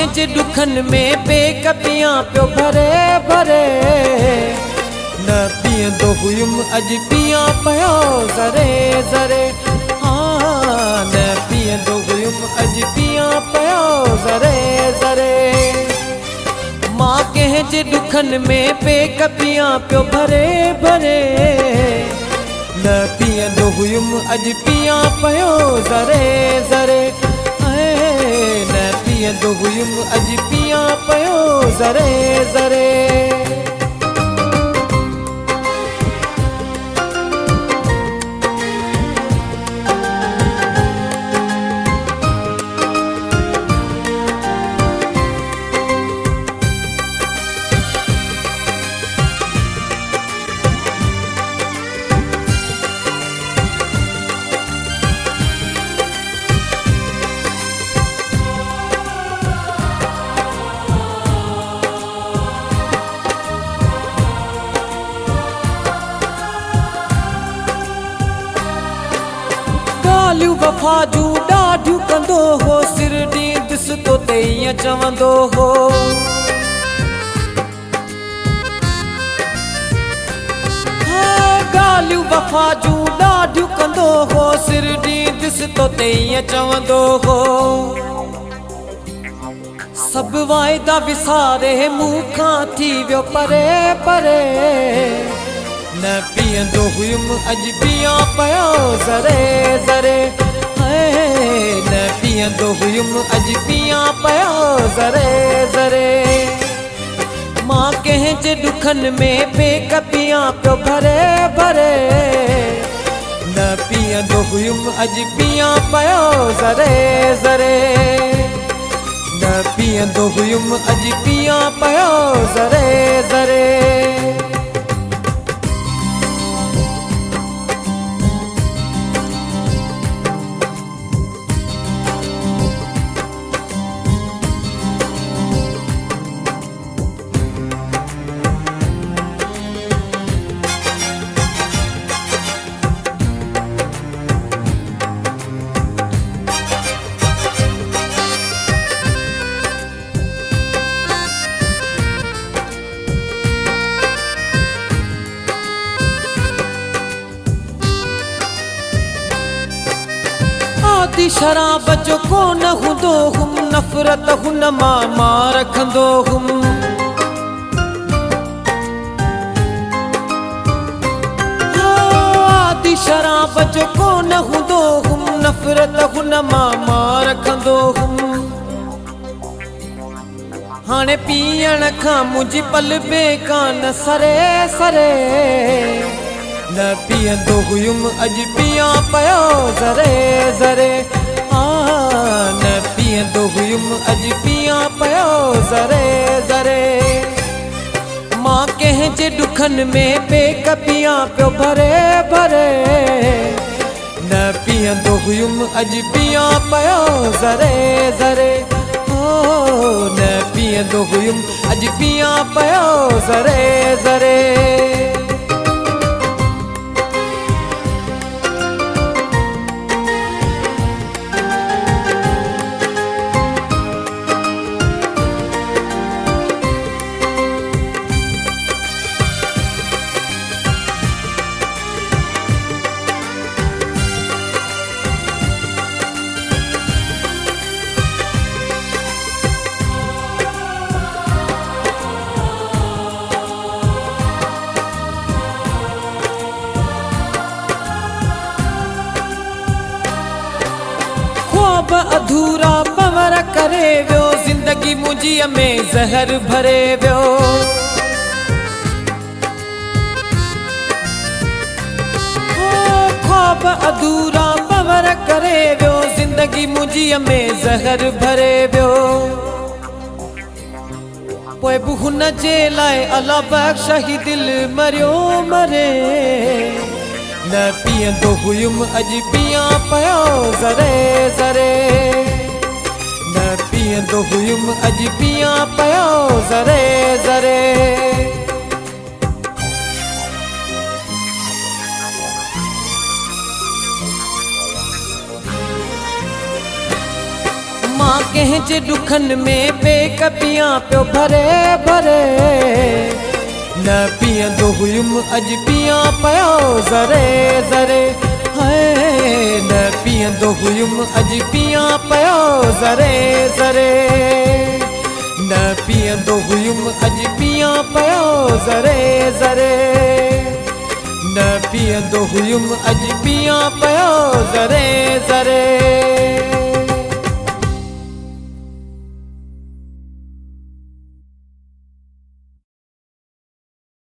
कंहिंजे ॾुखनि में बेकबियां पियो भरे भरे न पीअंदो हुयुमि अॼु पियां पियो ज़रे ज़रे न पीअंदो हुयुमि अॼु पियां पियो ज़रे ज़रे मां कंहिंजे ॾुखनि में बेकबियां पियो भरे भरे न पीअंदो हुयुमि अॼु पियां पियो ज़रे ज़रे न पीअंदो हुयुमि अॼु पियां पियो ज़रे ज़रे ॻाल्हियूं वफ़ा जूं ॾाढियूं कंदो हो सिर ॾींहुं ॾिसंदो ते ईअं चवंदो हो ॻाल्हियूं वफ़ा जूं ॾाढियूं कंदो हो सिर ॾींहुं ॾिसंदो ते ईअं चवंदो हो सभु वाइदा विसारे मूंखां थी वियो परे परे न पीअंदो हुयुमि अॼु पियां पियो ज़रे ज़रे न पीअंदो हुयुमि अॼु पियां पियो ज़रे ज़रे मां कंहिंजे ॾुखनि में बेकबियां पियो भरे भरे न पीअंदो हुयुमि अॼु पियां पियो ज़रे ज़रे न पीअंदो हुयुमि अॼु पियां पियो ज़रे ज़रे आदि शराब जो कोन हूंदो हुम नफ़रत हुन मां रखंदो हुम आदि शराब जो कोन हूंदो हुम नफ़रत हुन मां रखंदो हुम हाणे पीअण खां मुंहिंजी पल बेकान सरे सरे न पीअंदो हुयुमि अॼु पियां पियो ज़रे ज़रे न पीअंदो हुयुमि अॼु पियां पियो ज़रे ज़रे मां कंहिंजे ॾुखनि में बेकबियां पियो भरे भरे न पीअंदो हुयुमि अॼु पियां पियो ज़रे ज़रे न पीअंदो हुयुमि अॼु पियां पियो ज़रे ज़रे अधूरा पवर करे वियो ज़िंदगी मुंहिंजीअ में ज़हर भरे वियो ख्वाब अधूरा पवर करे वियो ज़िंदगी मुंहिंजीअ में ज़हर भरे वियो पोइ बि हुन जे लाइ अला बख़्श ही दिलि मरियो मरे न पीअंदो हुयुमि अॼु पियां पियो ज़रे ज़रे न पीअंदो हुयुमि अॼु पियां पियो ज़रे ज़रे मां कंहिंजे ॾुखनि में पेक पियां पियो भरे भरे न पीअंदो हुयुमि अॼु पियां पियो ज़रे ज़रे हाय न पीअंदो हुयुमि अॼु पियां पियो ज़रे ज़रे न पीअंदो हुयुमि अॼु पियां पियो ज़रे ज़रे न पीअंदो हुयुमि अॼु पियां पियो ज़रे ज़रे